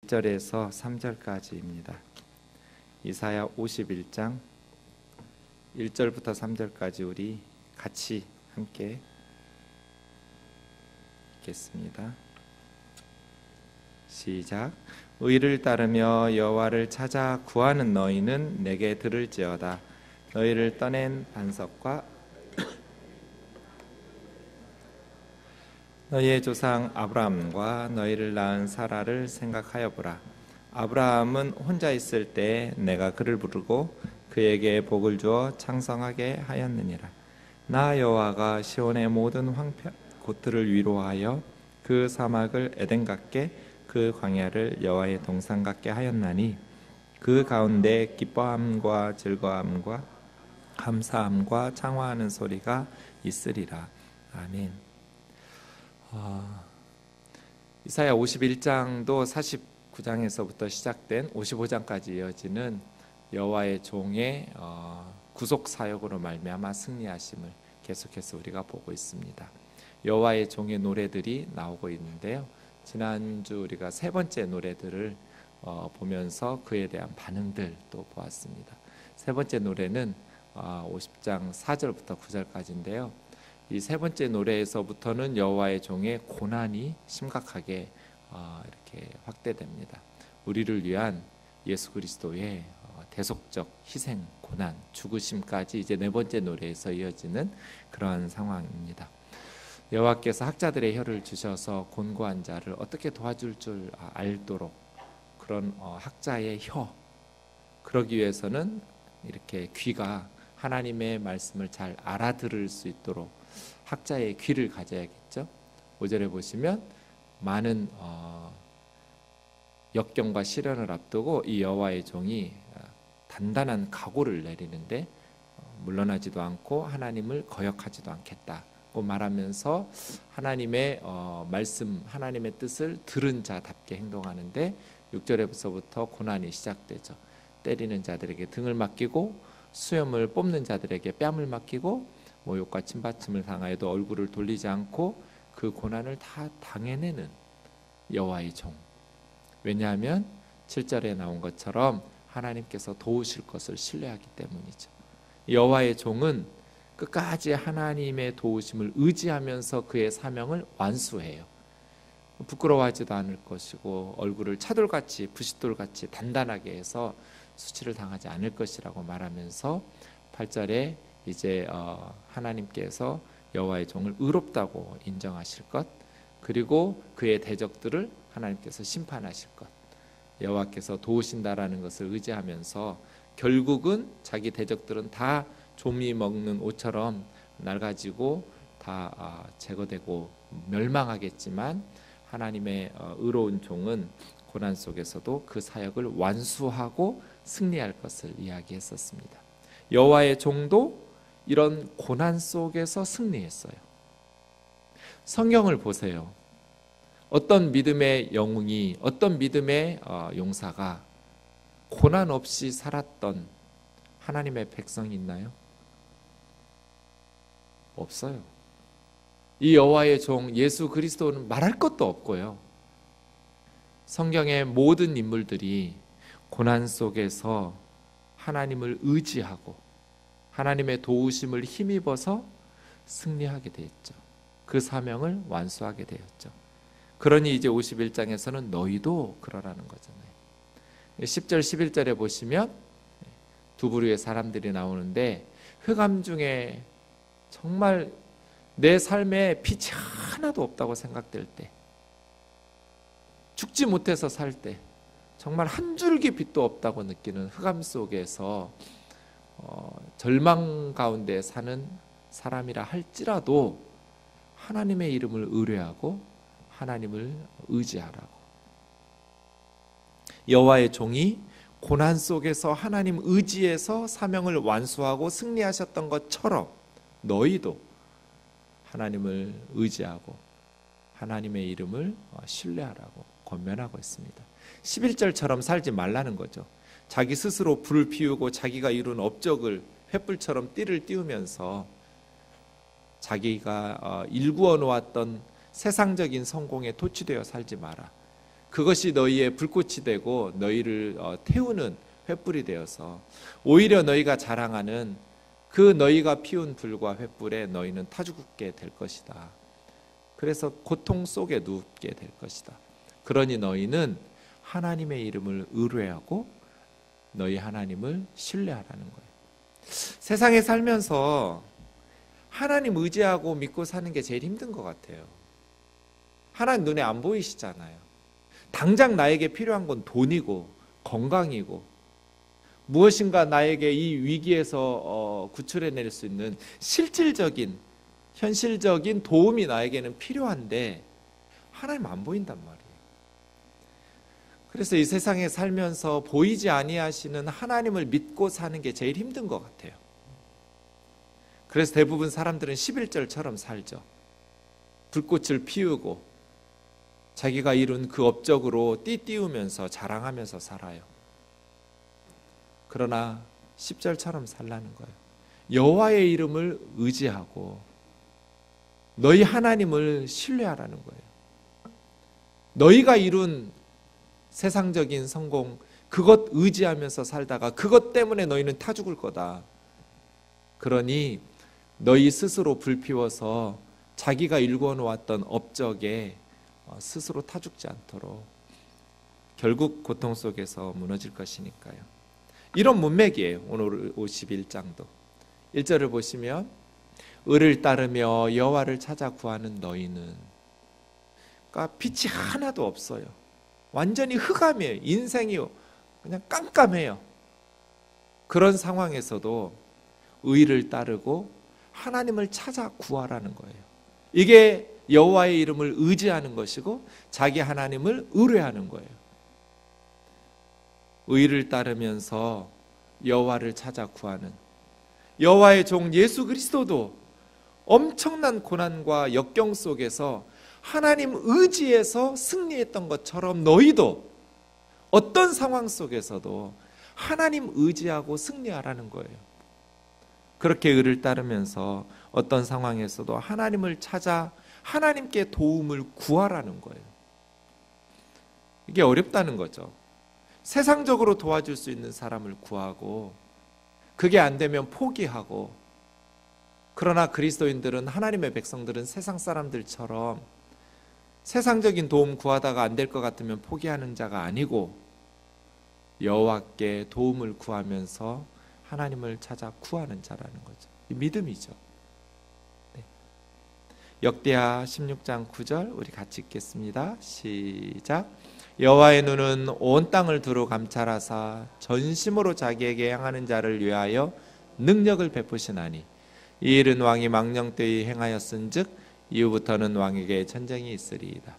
1절에서 3절까지입니다. 이사야 51장 1절부터 3절까지 우리 같이 함께 읽겠습니다. 시작. 의를 따르며 여호와를 찾아 구하는 너희는 내게 들을지어다. 너희를 떠낸 반석과 너희의 조상 아브라함과 너희를 낳은 사라를 생각하여 보라. 아브라함은 혼자 있을 때 내가 그를 부르고 그에게 복을 주어 창성하게 하였느니라. 나 여호와가 시온의 모든 황폐 고트를 위로하여 그 사막을 에덴 같게 그 광야를 여호와의 동산 같게 하였나니 그 가운데 기뻐함과 즐거움과 감사함과 창화하는 소리가 있으리라. 아멘. 이사야 51장도 49장에서부터 시작된 55장까지 이어지는 여호와의 종의 구속 사역으로 말미암아 승리하심을 계속해서 우리가 보고 있습니다. 여호와의 종의 노래들이 나오고 있는데요. 지난주 우리가 세 번째 노래들을 보면서 그에 대한 반응들도 보았습니다. 세 번째 노래는 50장 4절부터 9절까지인데요. 이 세 번째 노래에서부터는 여호와의 종의 고난이 심각하게 이렇게 확대됩니다. 우리를 위한 예수 그리스도의 대속적 희생, 고난, 죽으심까지 이제 네 번째 노래에서 이어지는 그러한 상황입니다. 여호와께서 학자들의 혀를 주셔서 곤고한 자를 어떻게 도와줄 줄 알도록 그런 학자의 혀, 그러기 위해서는 이렇게 귀가 하나님의 말씀을 잘 알아들을 수 있도록 학자의 귀를 가져야겠죠. 5절에 보시면 많은 역경과 시련을 앞두고 이 여호와의 종이 단단한 각오를 내리는데 물러나지도 않고 하나님을 거역하지도 않겠다고 말하면서 하나님의 말씀, 하나님의 뜻을 들은 자답게 행동하는데 6절에서부터 고난이 시작되죠. 때리는 자들에게 등을 맡기고 수염을 뽑는 자들에게 뺨을 맡기고 모욕과 침받침을 당하여도 얼굴을 돌리지 않고 그 고난을 다 당해내는 여호와의 종. 왜냐하면 7절에 나온 것처럼 하나님께서 도우실 것을 신뢰하기 때문이죠. 여호와의 종은 끝까지 하나님의 도우심을 의지하면서 그의 사명을 완수해요. 부끄러워하지도 않을 것이고 얼굴을 차돌같이 부싯돌같이 단단하게 해서 수치를 당하지 않을 것이라고 말하면서 8절에 이제 하나님께서 여호와의 종을 의롭다고 인정하실 것, 그리고 그의 대적들을 하나님께서 심판하실 것, 여호와께서 도우신다라는 것을 의지하면서 결국은 자기 대적들은 다 조미 먹는 옷처럼 낡아지고 다 제거되고 멸망하겠지만 하나님의 의로운 종은 고난 속에서도 그 사역을 완수하고 승리할 것을 이야기했었습니다. 여호와의 종도 이런 고난 속에서 승리했어요. 성경을 보세요. 어떤 믿음의 영웅이, 어떤 믿음의 용사가 고난 없이 살았던 하나님의 백성이 있나요? 없어요. 이 여호와의 종 예수 그리스도는 말할 것도 없고요. 성경의 모든 인물들이 고난 속에서 하나님을 의지하고 하나님의 도우심을 힘입어서 승리하게 되었죠. 그 사명을 완수하게 되었죠. 그러니 이제 51장에서는 너희도 그러라는 거잖아요. 10절 11절에 보시면 두 부류의 사람들이 나오는데 흑암 중에 정말 내 삶에 빛이 하나도 없다고 생각될 때, 죽지 못해서 살 때, 정말 한 줄기 빛도 없다고 느끼는 흑암 속에서 절망 가운데 사는 사람이라 할지라도 하나님의 이름을 의뢰하고 하나님을 의지하라고. 여호와의 종이 고난 속에서 하나님 의지해서 사명을 완수하고 승리하셨던 것처럼 너희도 하나님을 의지하고 하나님의 이름을 신뢰하라고 권면하고 있습니다. 11절처럼 살지 말라는 거죠. 자기 스스로 불을 피우고 자기가 이룬 업적을 횃불처럼 띠를 띄우면서 자기가 일구어 놓았던 세상적인 성공에 도취되어 살지 마라. 그것이 너희의 불꽃이 되고 너희를 태우는 횃불이 되어서 오히려 너희가 자랑하는 그 너희가 피운 불과 횃불에 너희는 타 죽게 될 것이다. 그래서 고통 속에 눕게 될 것이다. 그러니 너희는 하나님의 이름을 의뢰하고 너희 하나님을 신뢰하라는 거예요. 세상에 살면서 하나님 의지하고 믿고 사는 게 제일 힘든 것 같아요. 하나님 눈에 안 보이시잖아요. 당장 나에게 필요한 건 돈이고 건강이고 무엇인가 나에게 이 위기에서 구출해낼 수 있는 실질적인 현실적인 도움이 나에게는 필요한데 하나님 안 보인단 말이에요. 그래서 이 세상에 살면서 보이지 아니하시는 하나님을 믿고 사는 게 제일 힘든 것 같아요. 그래서 대부분 사람들은 11절처럼 살죠. 불꽃을 피우고 자기가 이룬 그 업적으로 띠띠우면서 자랑하면서 살아요. 그러나 10절처럼 살라는 거예요. 여호와의 이름을 의지하고 너희 하나님을 신뢰하라는 거예요. 너희가 이룬 세상적인 성공, 그것 의지하면서 살다가 그것 때문에 너희는 타 죽을 거다. 그러니 너희 스스로 불피워서 자기가 일궈 놓았던 업적에 스스로 타 죽지 않도록 결국 고통 속에서 무너질 것이니까요. 이런 문맥이에요. 오늘 51장도 1절을 보시면 의를 따르며 여호와를 찾아 구하는 너희는, 그러니까 빛이 하나도 없어요. 완전히 흑암이에요. 인생이 그냥 깜깜해요. 그런 상황에서도 의를 따르고 하나님을 찾아 구하라는 거예요. 이게 여호와의 이름을 의지하는 것이고 자기 하나님을 의뢰하는 거예요. 의를 따르면서 여호와를 찾아 구하는, 여호와의 종 예수 그리스도도 엄청난 고난과 역경 속에서 하나님 의지에서 승리했던 것처럼 너희도 어떤 상황 속에서도 하나님 의지하고 승리하라는 거예요. 그렇게 의를 따르면서 어떤 상황에서도 하나님을 찾아 하나님께 도움을 구하라는 거예요. 이게 어렵다는 거죠. 세상적으로 도와줄 수 있는 사람을 구하고 그게 안 되면 포기하고, 그러나 그리스도인들은, 하나님의 백성들은 세상 사람들처럼 세상적인 도움 구하다가 안 될 것 같으면 포기하는 자가 아니고 여호와께 도움을 구하면서 하나님을 찾아 구하는 자라는 거죠. 이 믿음이죠. 네. 역대하 16장 9절 우리 같이 읽겠습니다. 시작. 여호와의 눈은 온 땅을 두루 감찰하사 전심으로 자기에게 향하는 자를 위하여 능력을 베푸시나니 이 일은 왕이 망령되이 행하였은즉 이후부터는 왕에게 전쟁이 있으리이다.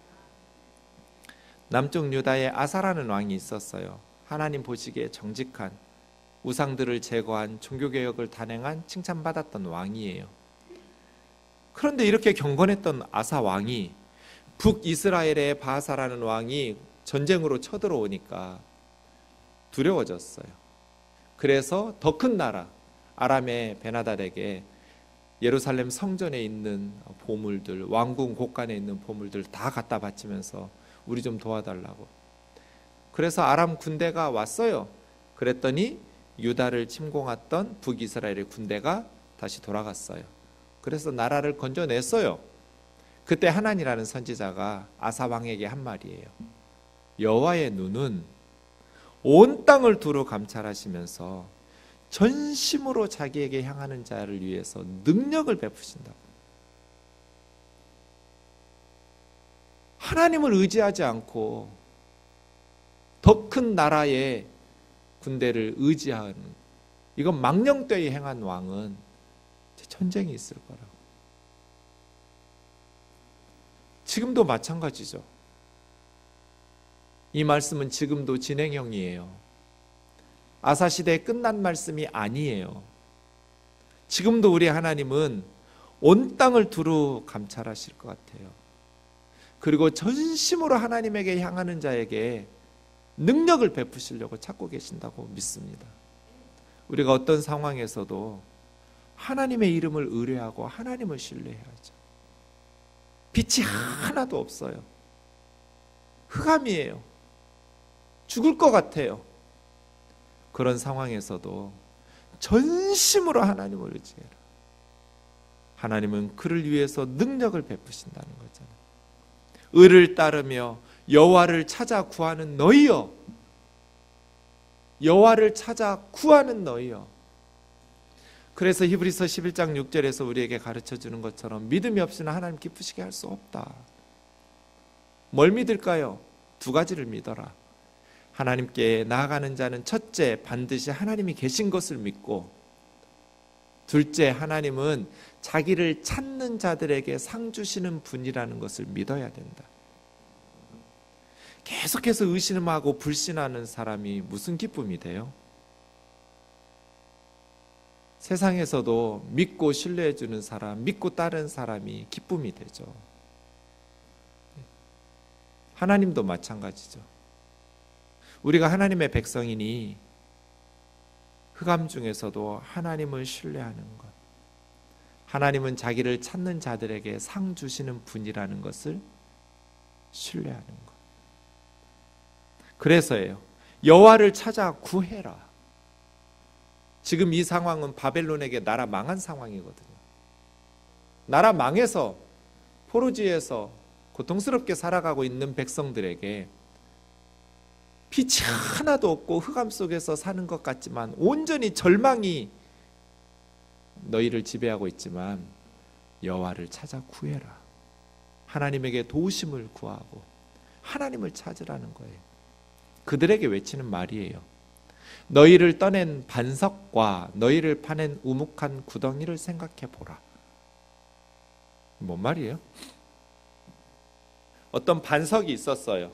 남쪽 유다에 아사라는 왕이 있었어요. 하나님 보시기에 정직한, 우상들을 제거한, 종교개혁을 단행한, 칭찬받았던 왕이에요. 그런데 이렇게 경건했던 아사 왕이 북이스라엘의 바하사라는 왕이 전쟁으로 쳐들어오니까 두려워졌어요. 그래서 더 큰 나라 아람의 베나달에게 예루살렘 성전에 있는 보물들, 왕궁 곳간에 있는 보물들 다 갖다 바치면서 우리 좀 도와달라고. 그래서 아람 군대가 왔어요. 그랬더니 유다를 침공했던 북이스라엘의 군대가 다시 돌아갔어요. 그래서 나라를 건져냈어요. 그때 하나니라는 선지자가 아사 왕에게 한 말이에요. 여호와의 눈은 온 땅을 두루 감찰하시면서 전심으로 자기에게 향하는 자를 위해서 능력을 베푸신다. 하나님을 의지하지 않고 더 큰 나라의 군대를 의지하는, 이건 망령되이 행한 왕은 전쟁이 있을 거라고. 지금도 마찬가지죠. 이 말씀은 지금도 진행형이에요. 아사시대에 끝난 말씀이 아니에요. 지금도 우리 하나님은 온 땅을 두루 감찰하실 것 같아요. 그리고 전심으로 하나님에게 향하는 자에게 능력을 베푸시려고 찾고 계신다고 믿습니다. 우리가 어떤 상황에서도 하나님의 이름을 의뢰하고 하나님을 신뢰해야죠. 빛이 하나도 없어요. 흑암이에요. 죽을 것 같아요. 그런 상황에서도 전심으로 하나님을 의지해라. 하나님은 그를 위해서 능력을 베푸신다는 거잖아요. 의를 따르며 여호와를 찾아 구하는 너희여, 여호와를 찾아 구하는 너희여. 그래서 히브리서 11장 6절에서 우리에게 가르쳐주는 것처럼 믿음이 없이는 하나님 기쁘시게 할 수 없다. 뭘 믿을까요? 두 가지를 믿어라. 하나님께 나아가는 자는 첫째, 반드시 하나님이 계신 것을 믿고, 둘째, 하나님은 자기를 찾는 자들에게 상 주시는 분이라는 것을 믿어야 된다. 계속해서 의심하고 불신하는 사람이 무슨 기쁨이 돼요? 세상에서도 믿고 신뢰해 주는 사람, 믿고 따르는 사람이 기쁨이 되죠. 하나님도 마찬가지죠. 우리가 하나님의 백성이니 흑암 중에서도 하나님을 신뢰하는 것, 하나님은 자기를 찾는 자들에게 상 주시는 분이라는 것을 신뢰하는 것. 그래서예요. 여호와를 찾아 구해라. 지금 이 상황은 바벨론에게 나라 망한 상황이거든요. 나라 망해서 포로지에서 고통스럽게 살아가고 있는 백성들에게 빛이 하나도 없고 흑암 속에서 사는 것 같지만 온전히 절망이 너희를 지배하고 있지만 여호와를 찾아 구해라. 하나님에게 도우심을 구하고 하나님을 찾으라는 거예요. 그들에게 외치는 말이에요. 너희를 떠낸 반석과 너희를 파낸 우묵한 구덩이를 생각해 보라. 뭔 말이에요? 어떤 반석이 있었어요.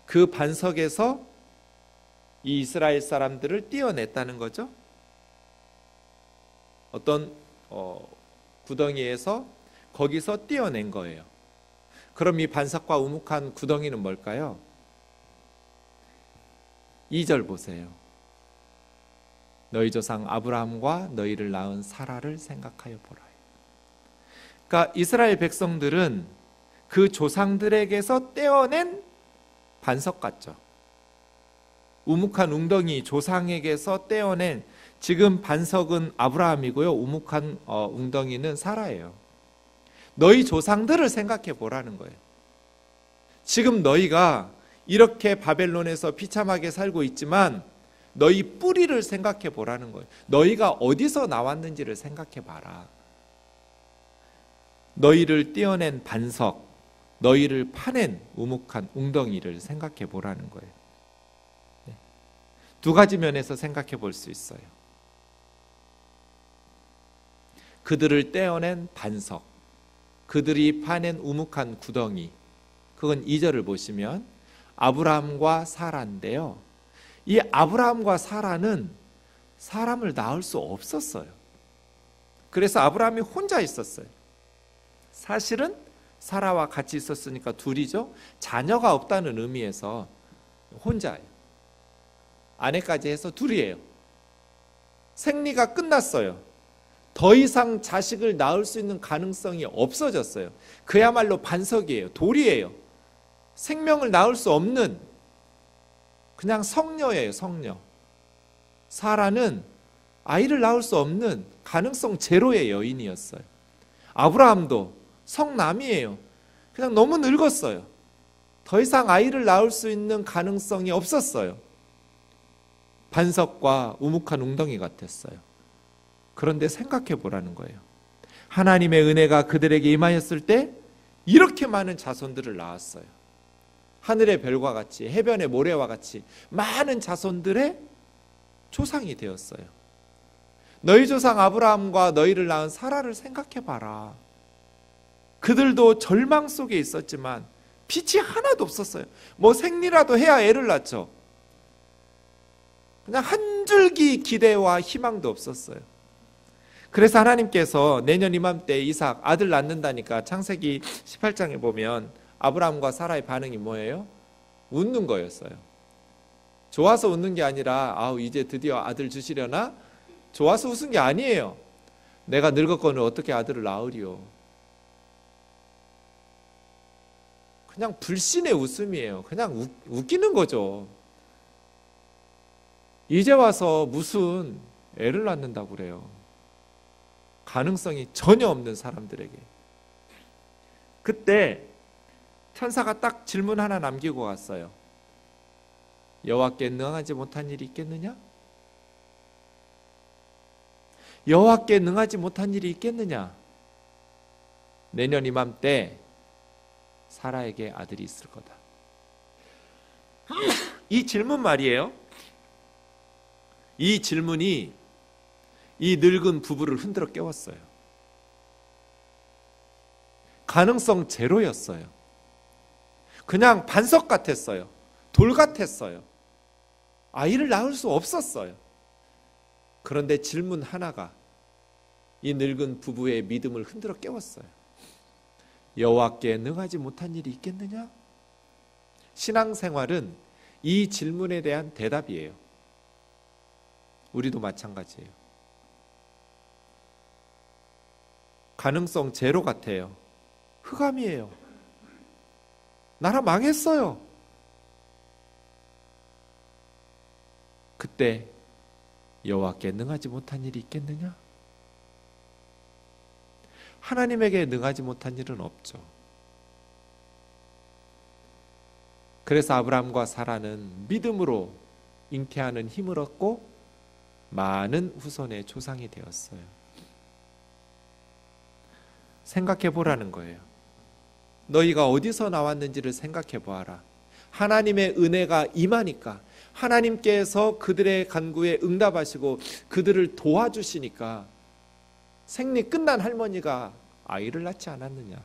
그 반석에서 이 이스라엘 사람들을 떼어냈다는 거죠. 어떤 구덩이에서 거기서 떼어낸 거예요. 그럼 이 반석과 우묵한 구덩이는 뭘까요? 2절 보세요. 너희 조상 아브라함과 너희를 낳은 사라를 생각하여 보라. 그러니까 이스라엘 백성들은 그 조상들에게서 떼어낸 반석 같죠. 우묵한 웅덩이, 조상에게서 떼어낸, 지금 반석은 아브라함이고요, 우묵한 웅덩이는 사라예요. 너희 조상들을 생각해 보라는 거예요. 지금 너희가 이렇게 바벨론에서 비참하게 살고 있지만 너희 뿌리를 생각해 보라는 거예요. 너희가 어디서 나왔는지를 생각해 봐라. 너희를 떼어낸 반석, 너희를 파낸 우묵한 웅덩이를 생각해 보라는 거예요. 두 가지 면에서 생각해 볼 수 있어요. 그들을 떼어낸 반석, 그들이 파낸 우묵한 구덩이, 그건 2절을 보시면 아브라함과 사라인데요. 이 아브라함과 사라는 사람을 낳을 수 없었어요. 그래서 아브라함이 혼자 있었어요. 사실은 사라와 같이 있었으니까 둘이죠. 자녀가 없다는 의미에서 혼자예요. 아내까지 해서 둘이에요. 생리가 끝났어요. 더 이상 자식을 낳을 수 있는 가능성이 없어졌어요. 그야말로 반석이에요. 돌이에요. 생명을 낳을 수 없는 그냥 성녀예요. 성녀. 사라는 아이를 낳을 수 없는 가능성 제로의 여인이었어요. 아브라함도 성남이에요. 그냥 너무 늙었어요. 더 이상 아이를 낳을 수 있는 가능성이 없었어요. 반석과 우묵한 웅덩이 같았어요. 그런데 생각해 보라는 거예요. 하나님의 은혜가 그들에게 임하였을 때 이렇게 많은 자손들을 낳았어요. 하늘의 별과 같이, 해변의 모래와 같이 많은 자손들의 조상이 되었어요. 너희 조상 아브라함과 너희를 낳은 사라를 생각해 봐라. 그들도 절망 속에 있었지만 빛이 하나도 없었어요. 뭐 생리라도 해야 애를 낳죠. 그냥 한 줄기 기대와 희망도 없었어요. 그래서 하나님께서 내년 이맘때 이삭 아들 낳는다니까 창세기 18장에 보면 아브라함과 사라의 반응이 뭐예요? 웃는 거였어요. 좋아서 웃는 게 아니라 아우 이제 드디어 아들 주시려나? 좋아서 웃은 게 아니에요. 내가 늙었거늘 어떻게 아들을 낳으리요? 그냥 불신의 웃음이에요. 그냥 웃기는 거죠. 이제 와서 무슨 애를 낳는다고 그래요. 가능성이 전혀 없는 사람들에게. 그때 천사가 딱 질문 하나 남기고 갔어요. 여호와께 능하지 못한 일이 있겠느냐? 여호와께 능하지 못한 일이 있겠느냐? 내년 이맘때 사라에게 아들이 있을 거다. 이 질문 말이에요. 이 질문이 이 늙은 부부를 흔들어 깨웠어요. 가능성 제로였어요. 그냥 반석 같았어요. 돌 같았어요. 아이를 낳을 수 없었어요. 그런데 질문 하나가 이 늙은 부부의 믿음을 흔들어 깨웠어요. 여호와께 능하지 못한 일이 있겠느냐? 신앙생활은 이 질문에 대한 대답이에요. 우리도 마찬가지예요. 가능성 제로 같아요. 흑암이에요. 나라 망했어요. 그때 여호와께 능하지 못한 일이 있겠느냐? 하나님에게 능하지 못한 일은 없죠. 그래서 아브라함과 사라는 믿음으로 잉태하는 힘을 얻고 많은 후손의 조상이 되었어요. 생각해 보라는 거예요. 너희가 어디서 나왔는지를 생각해 보아라. 하나님의 은혜가 임하니까, 하나님께서 그들의 간구에 응답하시고 그들을 도와주시니까 생리 끝난 할머니가 아이를 낳지 않았느냐?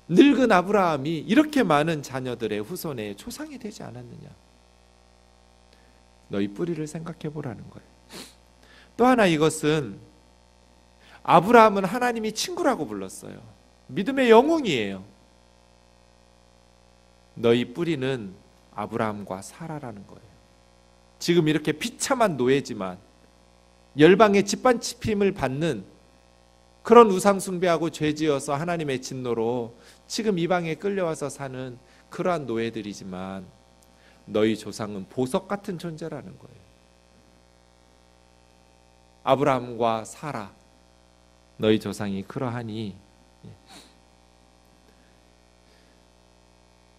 늙은 아브라함이 이렇게 많은 자녀들의 후손의 조상이 되지 않았느냐? 너희 뿌리를 생각해 보라는 거예요. 또 하나, 이것은 아브라함은 하나님이 친구라고 불렀어요. 믿음의 영웅이에요. 너희 뿌리는 아브라함과 사라라는 거예요. 지금 이렇게 비참한 노예지만 열방의 집반집힘을 받는 그런 우상 숭배하고 죄지어서 하나님의 진노로 지금 이방에 끌려와서 사는 그러한 노예들이지만 너희 조상은 보석 같은 존재라는 거예요. 아브라함과 사라, 너희 조상이 그러하니.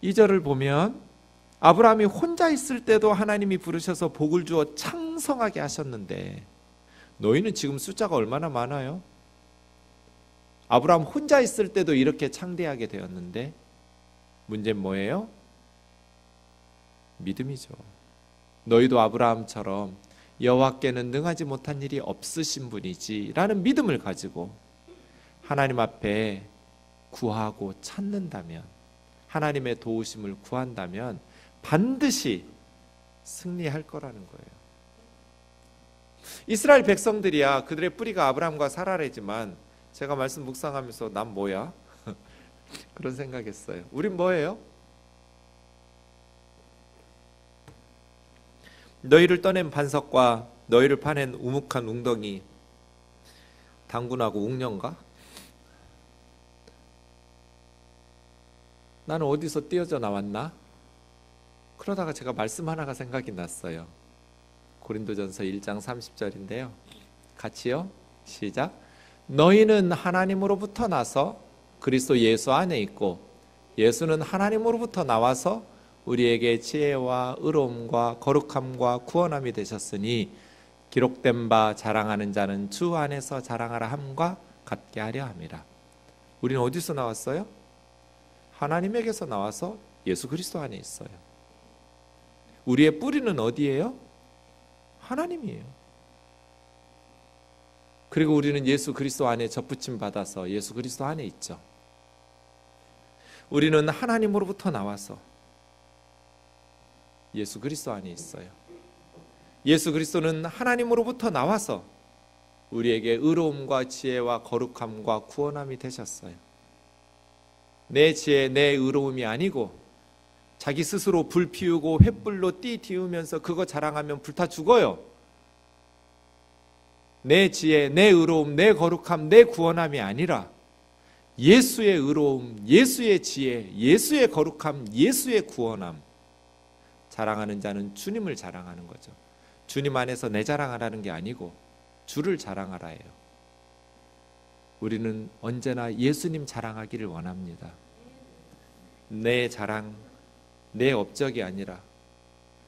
2절을 보면 아브라함이 혼자 있을 때도 하나님이 부르셔서 복을 주어 창성하게 하셨는데 너희는 지금 숫자가 얼마나 많아요? 아브라함 혼자 있을 때도 이렇게 창대하게 되었는데 문제는 뭐예요? 믿음이죠. 너희도 아브라함처럼 여호와께는 능하지 못한 일이 없으신 분이지 라는 믿음을 가지고 하나님 앞에 구하고 찾는다면, 하나님의 도우심을 구한다면 반드시 승리할 거라는 거예요. 이스라엘 백성들이야 그들의 뿌리가 아브라함과 사라래지만 제가 말씀 묵상하면서 난 뭐야? 그런 생각했어요. 우린 뭐예요? 너희를 떠낸 반석과 너희를 파낸 우묵한 웅덩이, 당군하고 웅녀인가? 나는 어디서 띄어져 나왔나? 그러다가 제가 말씀 하나가 생각이 났어요. 고린도전서 1장 30절인데요. 같이요. 시작. 너희는 하나님으로부터 나서 그리스도 예수 안에 있고 예수는 하나님으로부터 나와서 우리에게 지혜와 의로움과 거룩함과 구원함이 되셨으니 기록된 바 자랑하는 자는 주 안에서 자랑하라 함과 같게 하려 함이라. 우리는 어디서 나왔어요? 하나님에게서 나와서 예수 그리스도 안에 있어요. 우리의 뿌리는 어디예요? 하나님이에요. 그리고 우리는 예수 그리스도 안에 접붙임 받아서 예수 그리스도 안에 있죠. 우리는 하나님으로부터 나와서 예수 그리스도 안에 있어요. 예수 그리스도는 하나님으로부터 나와서 우리에게 의로움과 지혜와 거룩함과 구원함이 되셨어요. 내 지혜, 내 의로움이 아니고 자기 스스로 불 피우고 횃불로 띠 띄우면서 그거 자랑하면 불타 죽어요. 내 지혜, 내 의로움, 내 거룩함, 내 구원함이 아니라 예수의 의로움, 예수의 지혜, 예수의 거룩함, 예수의 구원함 자랑하는 자는 주님을 자랑하는 거죠. 주님 안에서 내 자랑하라는 게 아니고 주를 자랑하라 해요. 우리는 언제나 예수님 자랑하기를 원합니다. 내 자랑, 내 업적이 아니라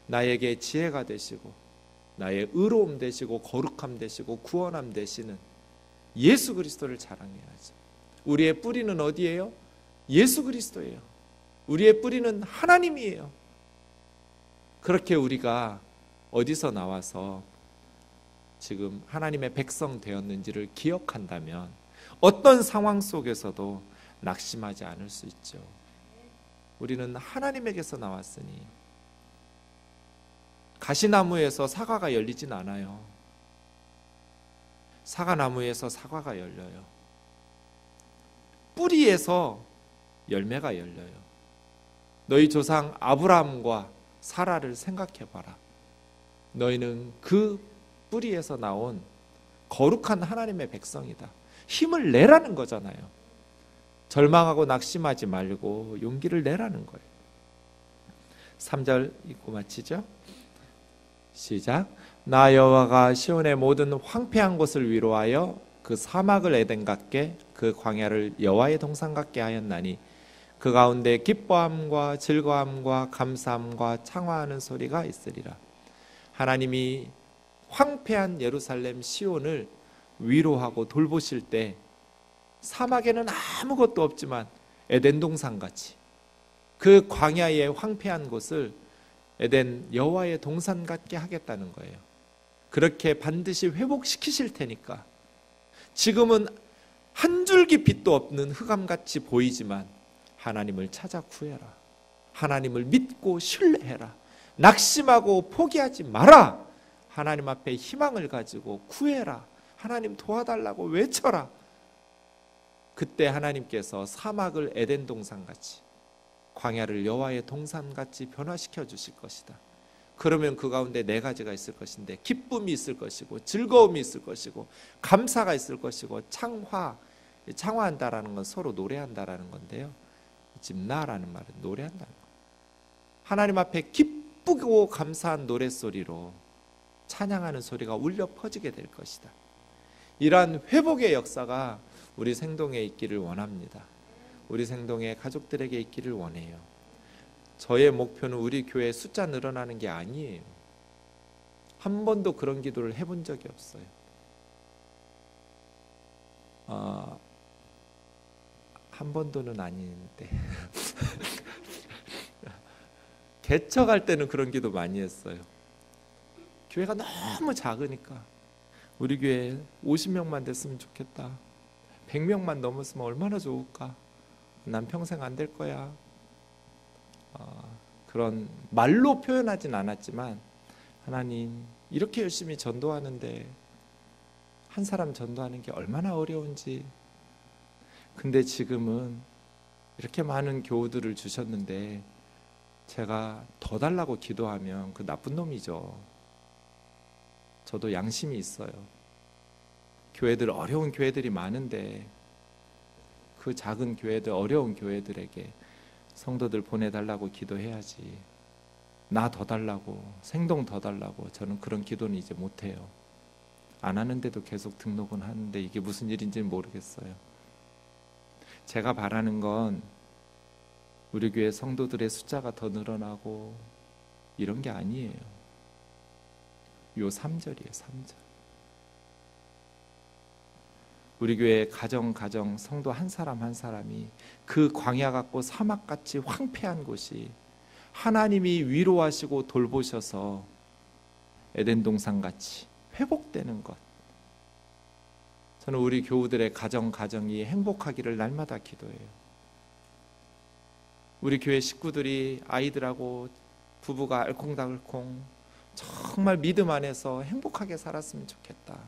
나에게 지혜가 되시고 나의 의로움 되시고 거룩함 되시고 구원함 되시는 예수 그리스도를 자랑해야죠. 우리의 뿌리는 어디예요? 예수 그리스도예요. 우리의 뿌리는 하나님이에요. 그렇게 우리가 어디서 나와서 지금 하나님의 백성 되었는지를 기억한다면 어떤 상황 속에서도 낙심하지 않을 수 있죠. 우리는 하나님에게서 나왔으니 가시나무에서 사과가 열리진 않아요. 사과나무에서 사과가 열려요. 뿌리에서 열매가 열려요. 너희 조상 아브라함과 사라를 생각해봐라. 너희는 그 뿌리에서 나온 거룩한 하나님의 백성이다. 힘을 내라는 거잖아요. 절망하고 낙심하지 말고 용기를 내라는 거예요. 3절 읽고 마치죠. 시작. 나 여호와가 시온의 모든 황폐한 곳을 위로하여 그 사막을 에덴 같게 그 광야를 여호와의 동산 같게 하였나니 그 가운데 기뻐함과 즐거움과 감사함과 창화하는 소리가 있으리라. 하나님이 황폐한 예루살렘 시온을 위로하고 돌보실 때 사막에는 아무것도 없지만 에덴 동산같이 그 광야의 황폐한 곳을 에덴 여호와의 동산 같게 하겠다는 거예요. 그렇게 반드시 회복시키실 테니까 지금은 한 줄기 빛도 없는 흑암같이 보이지만 하나님을 찾아 구해라. 하나님을 믿고 신뢰해라. 낙심하고 포기하지 마라. 하나님 앞에 희망을 가지고 구해라. 하나님 도와달라고 외쳐라. 그때 하나님께서 사막을 에덴 동산같이 광야를 여호와의 동산같이 변화시켜 주실 것이다. 그러면 그 가운데 네 가지가 있을 것인데 기쁨이 있을 것이고 즐거움이 있을 것이고 감사가 있을 것이고 창화한다라는 건 서로 노래한다라는 건데요. 집나라는 말은 노래한다는 거예요. 하나님 앞에 기쁘고 감사한 노랫소리로 찬양하는 소리가 울려 퍼지게 될 것이다. 이러한 회복의 역사가 우리 생동에 있기를 원합니다. 우리 생동의 가족들에게 있기를 원해요. 저의 목표는 우리 교회 숫자 늘어나는 게 아니에요. 한 번도 그런 기도를 해본 적이 없어요. 한 번도는 아닌데 개척할 때는 그런 기도 많이 했어요. 교회가 너무 작으니까 우리 교회 50명만 됐으면 좋겠다. 100명만 넘었으면 얼마나 좋을까. 난 평생 안 될 거야. 그런 말로 표현하진 않았지만 하나님 이렇게 열심히 전도하는데 한 사람 전도하는 게 얼마나 어려운지. 근데 지금은 이렇게 많은 교우들을 주셨는데 제가 더 달라고 기도하면 그 나쁜 놈이죠. 저도 양심이 있어요. 교회들 어려운 교회들이 많은데 그 작은 교회들 어려운 교회들에게 성도들 보내달라고 기도해야지. 나 더 달라고 생동 더 달라고 저는 그런 기도는 이제 못해요. 안 하는데도 계속 등록은 하는데 이게 무슨 일인지는 모르겠어요. 제가 바라는 건 우리 교회 성도들의 숫자가 더 늘어나고 이런 게 아니에요. 요 3절이에요. 3절. 우리 교회 가정 성도 한 사람 한 사람이 그 광야 같고 사막같이 황폐한 곳이 하나님이 위로하시고 돌보셔서 에덴 동산같이 회복되는 것. 저는 우리 교우들의 가정이 행복하기를 날마다 기도해요. 우리 교회 식구들이 아이들하고 부부가 알콩달콩 정말 믿음 안에서 행복하게 살았으면 좋겠다.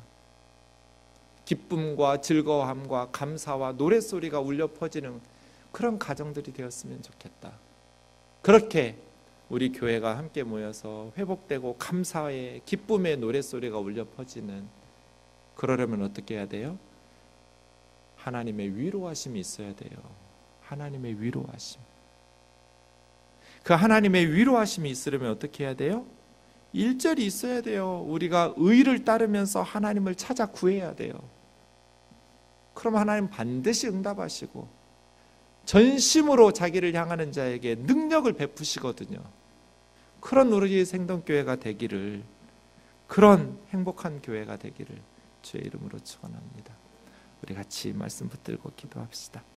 기쁨과 즐거움과 감사와 노랫소리가 울려 퍼지는 그런 가정들이 되었으면 좋겠다. 그렇게 우리 교회가 함께 모여서 회복되고 감사의 기쁨의 노랫소리가 울려 퍼지는, 그러려면 어떻게 해야 돼요? 하나님의 위로하심이 있어야 돼요. 하나님의 위로하심. 그 하나님의 위로하심이 있으려면 어떻게 해야 돼요? 1절이 있어야 돼요. 우리가 의를 따르면서 하나님을 찾아 구해야 돼요. 그럼 하나님 반드시 응답하시고 전심으로 자기를 향하는 자에게 능력을 베푸시거든요. 그런 우리 생동교회가 되기를, 그런 행복한 교회가 되기를 주의 이름으로 축원합니다. 우리 같이 말씀 붙들고 기도합시다.